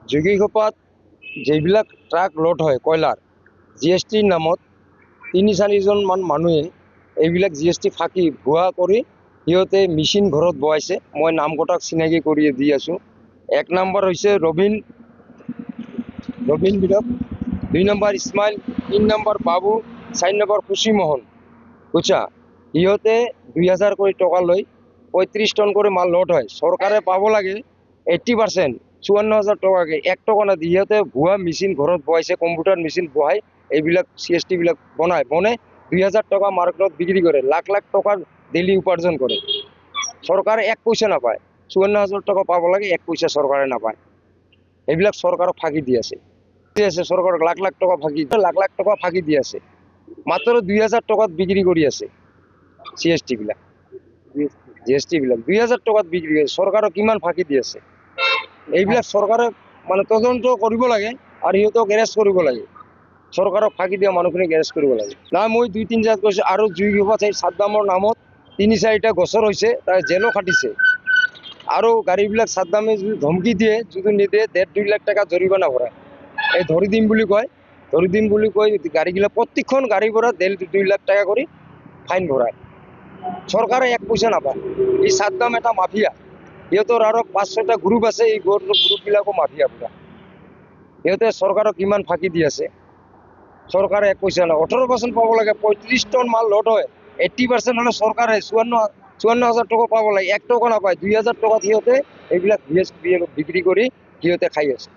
যোগীঘোপাত যিবিলাক truck load হয় কয়লাৰ GSTৰ নামত ৩-৪জন মান মানুহে এইবিলাক GST ফাঁকি ভুৱা কৰি সিহঁতে মেচিন ঘৰত বহাইছে। মই নামকেইটাক চিনাকি কৰি দি আছোঁ। ১ নম্বৰ হৈছে ৰবিন বিৰক, ২ নম্বৰ ইছমাইল, ৩ নম্বৰ বাবু, ৪ নম্বৰ খুশী মোহন। বুজছা, সিহঁতে ২,০০০ কৰি টকা লৈ ৩৫ টন কৰি মাল লোড হয়। চৰকাৰে পাব লাগে 80%, ৫৪,০০০ টকাকে, ১ টকা নাদি সিহঁতে ভুৱা মেচিন ঘৰত বহাইছে, কম্পিউটাৰ মেচিন বহাই এইবিলাক CST বিলাক বনাই ২,০০০ টকা মাৰ্কেটত বিক্ৰী কৰে, লাখ লাখ টকাৰ ডেইলি উপাৰ্জন কৰে। চৰকাৰে ১ পইচা নাপায়। ৫৪,০০০ টকা পাব লাগে, ১ পইচা চৰকাৰে নাপায়। এইবিলাক চৰকাৰক ফাঁকি দি আছে। চৰকাৰক লাখ লাখ টকা ফাঁকি দি আছে। মাত্ৰ ২,০০০ টকাত বিক্ৰী কৰি আছে GST বিলাক। ২,০০০ টকাত বিক্ৰী কৰে। চৰকাৰক কিমান ফাঁকি দি আছে। এইবিলাক চৰকাৰে তদন্ত কৰিব লাগে আৰু সিহঁতক এৰেষ্ট কৰিব লাগে। চৰকাৰক ফাঁকি দিয়া মানুহখিনিক এৰেষ্ট কৰিব লাগে। নাই, মই ২-৩ জেগাত কৈছোঁ। আৰু যোগীঘোপাত চাদ্দামৰ নামত ৩-৪টা গোচৰ হৈছে, তাই জেলো খাটিছে। আৰু গাড়ীবিলাক চাদ্দামে যদি ধমকি দিয়ে, যদি নিদিয়ে ১.৫-২ লাখ টকা জৰিমনা ভৰায়। এই ধৰি দিম বুলি কৈ গাড়ীগিলা প্ৰত্যেকখন গাড়ীৰ পৰা ১.৫-২ লাখ টকা কৰি ফাইন ভৰায়। চৰকাৰে ১ পইচা নাপায়। এই চাদ্দাম এটা মাফিয়া। সিহঁতৰ আৰু ৫-৬টা গ্ৰুপ আছে। এই গ্ৰুপবিলাকো মাফিয়া পুৰা। সিহঁতে চৰকাৰক কিমান ফাঁকি দি আছে। চৰকাৰে ১ পইচা নাই। ১৮% পাব লাগে। ৩৫ টন মাল লোড হয়, 80% হ'লে চৰকাৰে ৫৪,০০০ টকা পাব লাগে, ১ টকা নাপায়। ২,০০০ টকাত সিহঁতে এইবিলাক বিক্ৰী কৰি সিহঁতে খাই আছে।